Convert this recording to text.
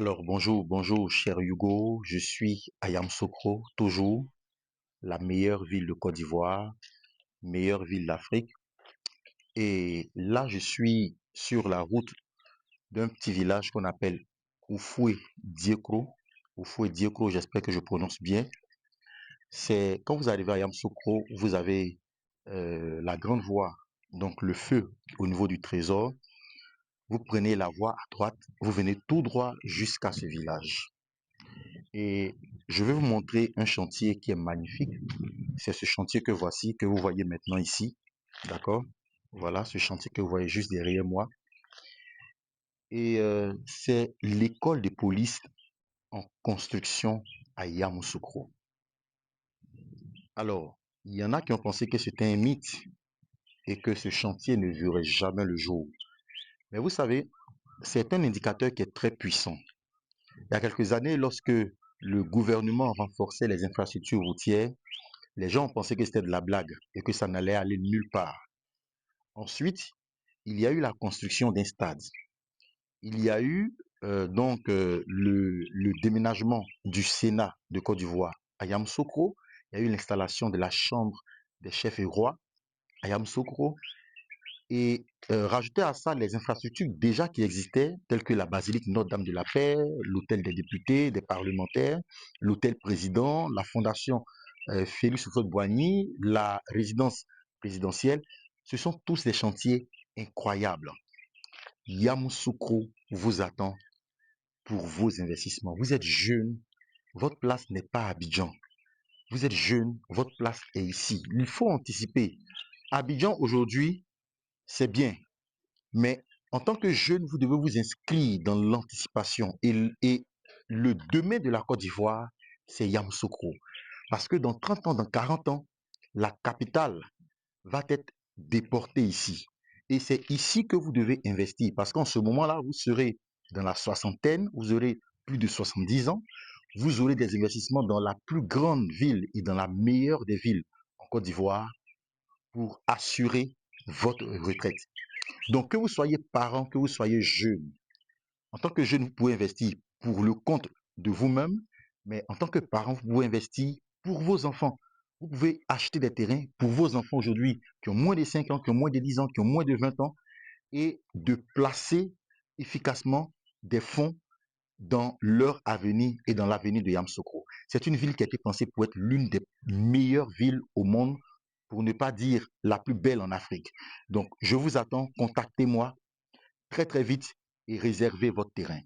Alors bonjour cher Hugo, je suis à Yamoussoukro, toujours la meilleure ville de Côte d'Ivoire, meilleure ville d'Afrique. Et là, je suis sur la route d'un petit village qu'on appelle Oufoué Diekro. Oufoué Diekro, j'espère que je prononce bien. C'est quand vous arrivez à Yamoussoukro, vous avez la grande voie, donc le feu au niveau du trésor. Vous prenez la voie à droite, vous venez tout droit jusqu'à ce village. Et je vais vous montrer un chantier qui est magnifique. C'est ce chantier que voici, que vous voyez maintenant ici. D'accord? Voilà, ce chantier que vous voyez juste derrière moi. Et c'est l'école de police en construction à Yamoussoukro. Alors, il y en a qui ont pensé que c'était un mythe et que ce chantier ne verrait jamais le jour. Mais vous savez, c'est un indicateur qui est très puissant. Il y a quelques années, lorsque le gouvernement renforçait les infrastructures routières, les gens pensaient que c'était de la blague et que ça n'allait aller nulle part. Ensuite, il y a eu la construction d'un stade. Il y a eu le déménagement du Sénat de Côte d'Ivoire à Yamoussoukro. Il y a eu l'installation de la Chambre des chefs et rois à Yamoussoukro. Et rajouter à ça les infrastructures déjà qui existaient, telles que la basilique Notre-Dame de la Paix, l'hôtel des députés, des parlementaires, l'hôtel président, la fondation Félix Houphouët-Boigny, la résidence présidentielle. Ce sont tous des chantiers incroyables. Yamoussoukro vous attend pour vos investissements. Vous êtes jeune, votre place n'est pas à Abidjan. Vous êtes jeune, votre place est ici. Il faut anticiper. Abidjan aujourd'hui, c'est bien. Mais en tant que jeune, vous devez vous inscrire dans l'anticipation. Et le demain de la Côte d'Ivoire, c'est Yamoussoukro. Parce que dans 30 ans, dans 40 ans, la capitale va être déportée ici. Et c'est ici que vous devez investir. Parce qu'en ce moment-là, vous serez dans la soixantaine, vous aurez plus de 70 ans. Vous aurez des investissements dans la plus grande ville et dans la meilleure des villes en Côte d'Ivoire pour assurer votre retraite. Donc, que vous soyez parent, que vous soyez jeune, en tant que jeune, vous pouvez investir pour le compte de vous-même, mais en tant que parent, vous pouvez investir pour vos enfants. Vous pouvez acheter des terrains pour vos enfants aujourd'hui qui ont moins de 5 ans, qui ont moins de 10 ans, qui ont moins de 20 ans, et de placer efficacement des fonds dans leur avenir et dans l'avenir de Yamoussoukro. C'est une ville qui a été pensée pour être l'une des meilleures villes au monde, pour ne pas dire la plus belle en Afrique. Donc, je vous attends, contactez-moi très très vite et réservez votre terrain.